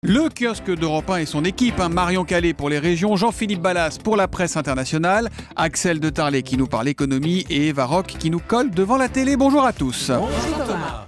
Le kiosque d'Europe 1 et son équipe, Marion Calais pour les régions, Jean-Philippe Ballas pour la presse internationale, Axel de Tarlet qui nous parle économie et Eva Rock qui nous colle devant la télé. Bonjour à tous. Bonjour Thomas.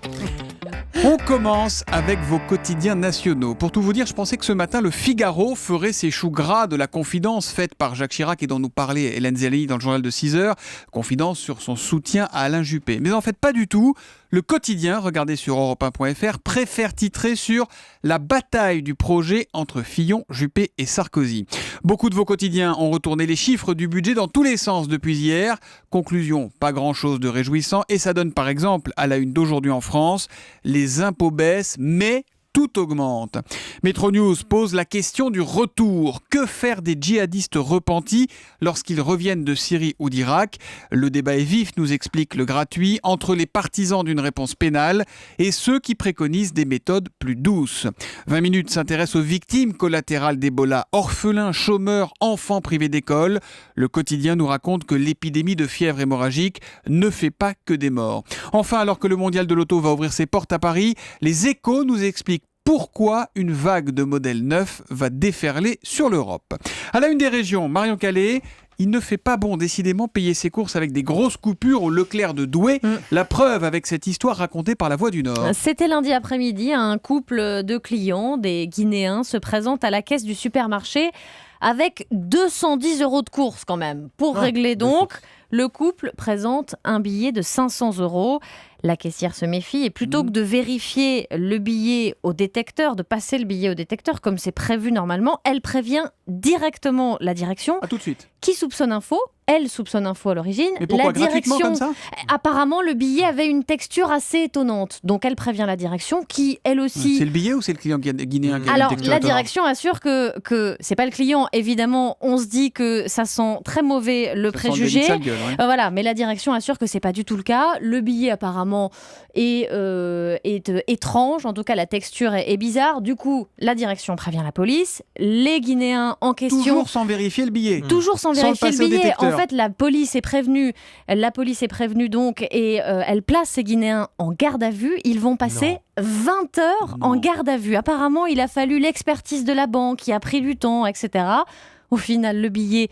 On commence avec vos quotidiens nationaux. Pour tout vous dire, je pensais que ce matin, le Figaro ferait ses choux gras de la confidence faite par Jacques Chirac et dont nous parlait Hélène Zélie dans le journal de 6h. Confidence sur son soutien à Alain Juppé. Mais en fait, pas du tout. Le quotidien, regardez sur europe1.fr, préfère titrer sur la bataille du projet entre Fillon, Juppé et Sarkozy. Beaucoup de vos quotidiens ont retourné les chiffres du budget dans tous les sens depuis hier. Conclusion, pas grand-chose de réjouissant. Et ça donne par exemple, à la une d'aujourd'hui en France, les impôts baissent, mais tout augmente. Metro News pose la question du retour. Que faire des djihadistes repentis lorsqu'ils reviennent de Syrie ou d'Irak ? Le débat est vif, nous explique le gratuit, entre les partisans d'une réponse pénale et ceux qui préconisent des méthodes plus douces. 20 minutes s'intéresse aux victimes collatérales d'Ebola, orphelins, chômeurs, enfants privés d'école. Le quotidien nous raconte que l'épidémie de fièvre hémorragique ne fait pas que des morts. Enfin, alors que le mondial de l'auto va ouvrir ses portes à Paris, les Échos nous expliquent pourquoi une vague de modèles neufs va déferler sur l'Europe. À la une des régions, Marion Calais, il ne fait pas bon décidément payer ses courses avec des grosses coupures au Leclerc de Douai. La preuve avec cette histoire racontée par La Voix du Nord. C'était lundi après-midi, un couple de clients, des Guinéens, se présente à la caisse du supermarché avec 210 € de courses quand même. Pour régler donc, le couple présente un billet de 500 €. La caissière se méfie et plutôt que de vérifier le billet au détecteur, de passer le billet au détecteur comme c'est prévu normalement, elle prévient directement la direction. À tout de suite. Qui soupçonne un faux ? Elle soupçonne un faux à l'origine. Mais pourquoi, la gratuitement direction, comme ça ? apparemment, le billet avait une texture assez étonnante. Donc elle prévient la direction qui, elle aussi... C'est le billet ou c'est le client guinéen qui a Alors, une texture la étonnante ? direction assure que c'est pas le client. Évidemment, on se dit que ça sent très mauvais le Ça sent le préjugé. délit de sale gueule, ouais. Voilà, mais la direction assure que c'est pas du tout le cas. Le billet, apparemment, est étrange. En tout cas, la texture est bizarre. Du coup, la direction prévient la police. Les Guinéens en question... Toujours sans vérifier le billet. Toujours sans Sans vérifier le le passer au billet. détecteur. En fait, la police est prévenue donc et elle place ces Guinéens en garde à vue. Ils vont passer 20 heures en garde à vue. Apparemment, il a fallu l'expertise de la banque qui a pris du temps, etc. Au final, le billet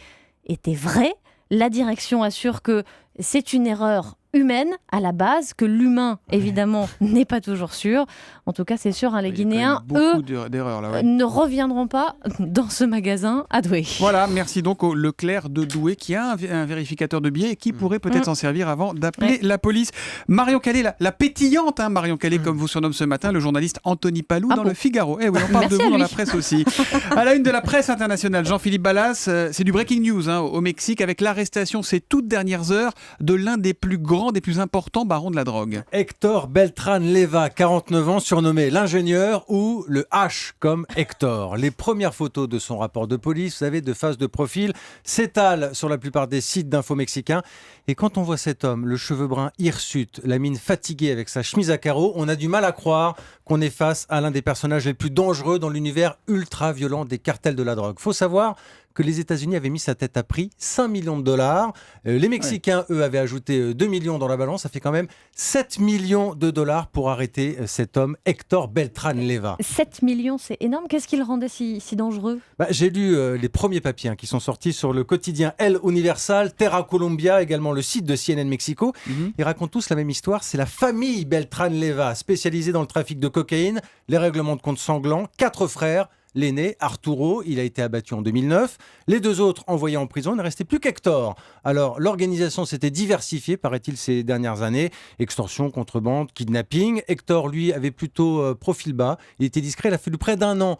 était vrai. La direction assure que c'est une erreur humaine à la base, que l'humain, évidemment, n'est pas toujours sûr. En tout cas, c'est sûr, les Guinéens, eux, d'erreurs, là, ouais. ne reviendront pas dans ce magasin à Douai. Voilà, merci donc au Leclerc de Douai qui a un vérificateur de billets et qui pourrait peut-être s'en servir avant d'appeler la police. Marion Calais, la pétillante Marion Calais, comme vous surnomme ce matin le journaliste Anthony Palou dans Le Figaro. Eh oui, on parle Merci de à vous dans lui. la presse aussi. À la une de la presse internationale, Jean-Philippe Ballas, c'est du breaking news au Mexique avec l'arrestation ces toutes dernières heures de l'un des plus grands, des plus importants barons de la drogue. Héctor Beltrán Leiva, 49 ans, surnommé l'ingénieur ou le H comme Hector. Les premières photos de son rapport de police, vous savez, de face de profil, s'étalent sur la plupart des sites d'infos mexicains. Et quand on voit cet homme, le cheveu brun hirsute, la mine fatiguée avec sa chemise à carreaux, on a du mal à croire qu'on est face à l'un des personnages les plus dangereux dans l'univers ultra-violent des cartels de la drogue. Faut savoir que les États-Unis avaient mis sa tête à prix, 5 millions de dollars. Les Mexicains, eux, avaient ajouté 2 millions dans la balance. Ça fait quand même 7 millions de dollars pour arrêter cet homme, Héctor Beltrán Leiva. 7 millions, c'est énorme. Qu'est-ce qui le rendait si dangereux ? J'ai lu les premiers papiers qui sont sortis sur le quotidien El Universal, Terra Colombia, également le site de CNN Mexico. Ils racontent tous la même histoire. C'est la famille Beltrán Leiva, spécialisée dans le trafic de cocaïne, les règlements de compte sanglants, 4 frères. L'aîné, Arturo, il a été abattu en 2009. Les 2 autres envoyés en prison, il ne restait plus qu'Hector. Alors, l'organisation s'était diversifiée, paraît-il, ces dernières années. Extorsion, contrebande, kidnapping. Hector, lui, avait plutôt profil bas. Il était discret, il a fallu près d'1 an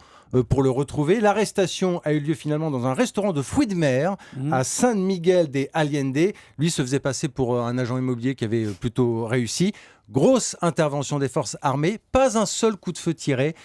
pour le retrouver. L'arrestation a eu lieu finalement dans un restaurant de fruits de mer à San Miguel de Allende. Lui se faisait passer pour un agent immobilier qui avait plutôt réussi. Grosse intervention des forces armées, pas un seul coup de feu tiré.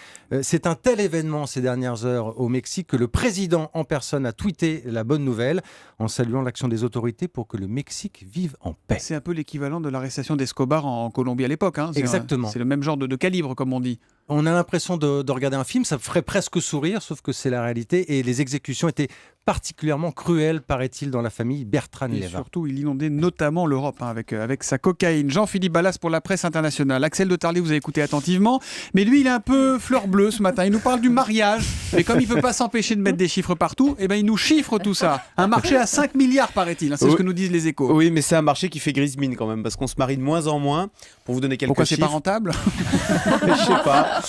C'est un tel événement ces dernières heures au Mexique que le président en personne a tweeté la bonne nouvelle en saluant l'action des autorités pour que le Mexique vive en paix. C'est un peu l'équivalent de l'arrestation d'Escobar en Colombie à l'époque. Exactement. C'est le même genre de calibre, comme on dit. On a l'impression de regarder un film, ça ferait presque sourire, sauf que c'est la réalité. Et les exécutions étaient particulièrement cruelles, paraît-il, dans la famille Bertrand-Leva. Et surtout, il inondait notamment l'Europe avec sa cocaïne. Jean-Philippe Ballas pour la presse internationale. Axel de Tarlet, vous avez écouté attentivement. Mais lui, il est un peu fleur bleue ce matin. Il nous parle du mariage. Mais comme il ne peut pas s'empêcher de mettre des chiffres partout, eh ben, il nous chiffre tout ça. Un marché à 5 milliards, paraît-il. C'est ce que nous disent les Échos. Oui, mais c'est un marché qui fait grise mine quand même, parce qu'on se marie de moins en moins. Pour vous donner quelques Pourquoi chiffres. c'est pas rentable? Je sais pas.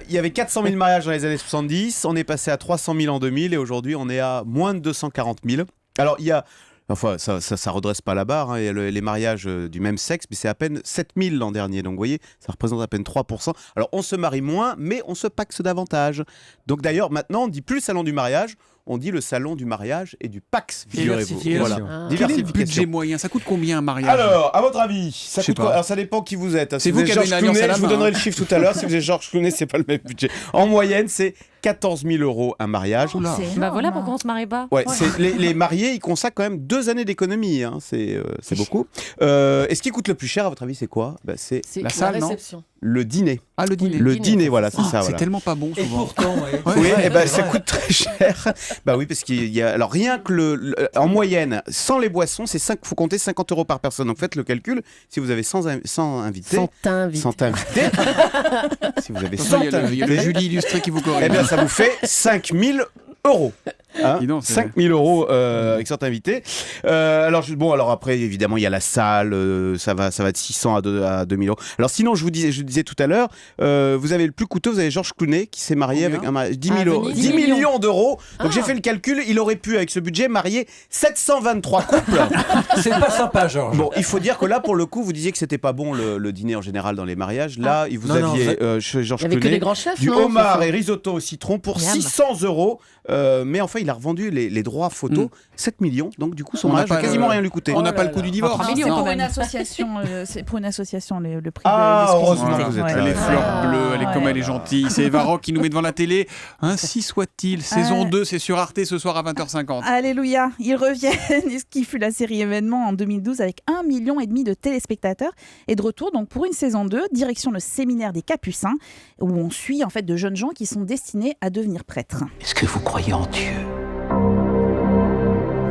Il y avait 400 000 mariages dans les années 70, on est passé à 300 000 en 2000 et aujourd'hui on est à moins de 240 000. Alors il y a, enfin ça redresse pas la barre, hein, il y a les mariages du même sexe, mais c'est à peine 7 000 l'an dernier, donc vous voyez, ça représente à peine 3%. Alors on se marie moins, mais on se paxe davantage. Donc d'ailleurs maintenant on dit plus le salon du mariage, on dit le salon du mariage et du Pax, figurez-vous. Voilà. Quel est le budget moyen? Ça coûte combien un mariage? Alors, à votre avis, ça Je sais coûte quoi? pas. Alors, ça dépend qui vous êtes. C'est Si vous êtes qui avez Georges une alliance Clooney, à la je vous main, donnerai hein. le chiffre tout à l'heure. Si vous êtes Georges Clooney, c'est pas le même budget. En moyenne, c'est 14 000 € un mariage. Oula. Bah énorme. voilà pourquoi on se marie pas. Ouais, les mariés, ils consacrent quand même 2 années d'économie. Hein. C'est beaucoup. Et ce qui coûte le plus cher, à votre avis, c'est quoi? C'est C'est La salle, non réception. le dîner. Ah, le dîner. Le dîner, voilà, c'est Ah, ça. c'est Voilà. tellement pas bon Et souvent. pourtant, Oui, ouais, eh ben, c'est ça vrai. coûte très cher. Bah oui, parce qu'il y a. Alors, rien que en moyenne, sans les boissons, faut compter 50 € par personne. Donc, faites le calcul. Si vous avez 100 invités. Sans t'inviter. 100 invités. Si vous avez Attention, 100 il y a le invités. Julie illustré qui vous corrige. Eh bien, ça vous fait 5 000 €. Hein, Dis donc, c'est- 5 000 € avec certains invités. Alors après, évidemment, il y a la salle, ça va de 600 à 2 000 €. Alors sinon, je disais tout à l'heure, vous avez le plus coûteux, vous avez Georges Clooney qui s'est marié Combien avec un mariage 10 Ah, 000 €. Venise. 10 millions d'euros. Donc Ah. j'ai fait le calcul, il aurait pu, avec ce budget, marier 723 couples. C'est pas sympa, Georges. Bon, il faut dire que là, pour le coup, vous disiez que c'était pas bon le dîner en général dans les mariages. Là, vous Non, non, aviez ça- chez Georges Il n'y avait que Clooney des grands chefs, du non? homard C'est et risotto au citron pour Miam. 600 €. Mais enfin, il a revendu les droits photos, 7 millions. Donc, du coup, son On n'a mariage n'a pas, quasiment rien lui coûté. On n'a Oh pas là le coût là. du divorce. Enfin, Non, millions, c'est quand pour même. une association. C'est pour une association le prix Ah, de heureusement l'exclusivité. que vous êtes Elle est là. fleur Ah, bleue, elle est comme ouais. elle est gentille. C'est Eva Rock qui nous met devant la télé. Ainsi soit-il. Saison 2, c'est sur Arte ce soir à 20h50. Alléluia, ils reviennent, ce qui fut la série événement en 2012 avec 1,5 million de téléspectateurs. Et de retour donc pour une saison 2, direction le séminaire des Capucins, où on suit en fait de jeunes gens qui sont destinés à devenir prêtres. Est-ce que vous croyez en Dieu?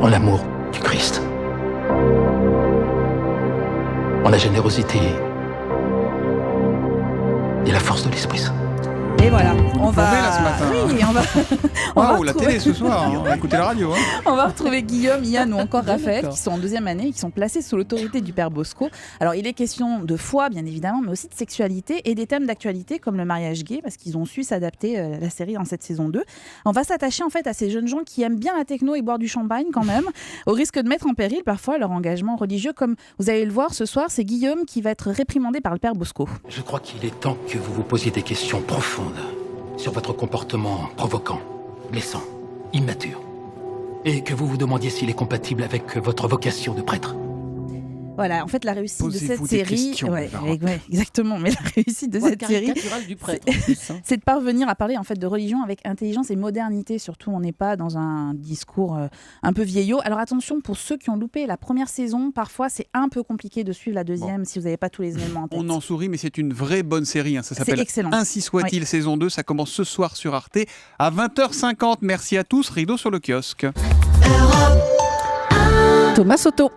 En l'amour du Christ? En la générosité et la force de l'Esprit Saint? Et voilà, on va. plombez, là, ce matin. Oui, on va. Waouh, la retrouver- télé ce soir. hein. Écoutez la radio. hein. On va retrouver Guillaume, Yann ou encore Raphaël D'accord. qui sont en 2e année et qui sont placés sous l'autorité du père Bosco. Alors il est question de foi bien évidemment, mais aussi de sexualité et des thèmes d'actualité comme le mariage gay parce qu'ils ont su s'adapter à la série dans cette saison 2. On va s'attacher en fait à ces jeunes gens qui aiment bien la techno et boire du champagne quand même, au risque de mettre en péril parfois leur engagement religieux. Comme vous allez le voir ce soir, c'est Guillaume qui va être réprimandé par le père Bosco. Je crois qu'il est temps que vous vous posiez des questions profondes sur votre comportement provoquant, blessant, immature. Et que vous vous demandiez s'il est compatible avec votre vocation de prêtre. Voilà, en fait la réussite de cette Posez-vous des série, questions, Eva Rock. exactement, mais la réussite de Voix cette série, caricaturale du prêtre, en plus, hein. c'est de parvenir à parler en fait de religion avec intelligence et modernité. Surtout, on n'est pas dans un discours un peu vieillot. Alors attention, pour ceux qui ont loupé la première saison, parfois c'est un peu compliqué de suivre la deuxième si vous n'avez pas tous les éléments en tête. On en sourit, mais c'est une vraie bonne série. hein. Ça C'est s'appelle excellent. Ainsi soit-il, saison 2. Ça commence ce soir sur Arte à 20h50. Merci à tous. Rideau sur le kiosque. Thomas Soto.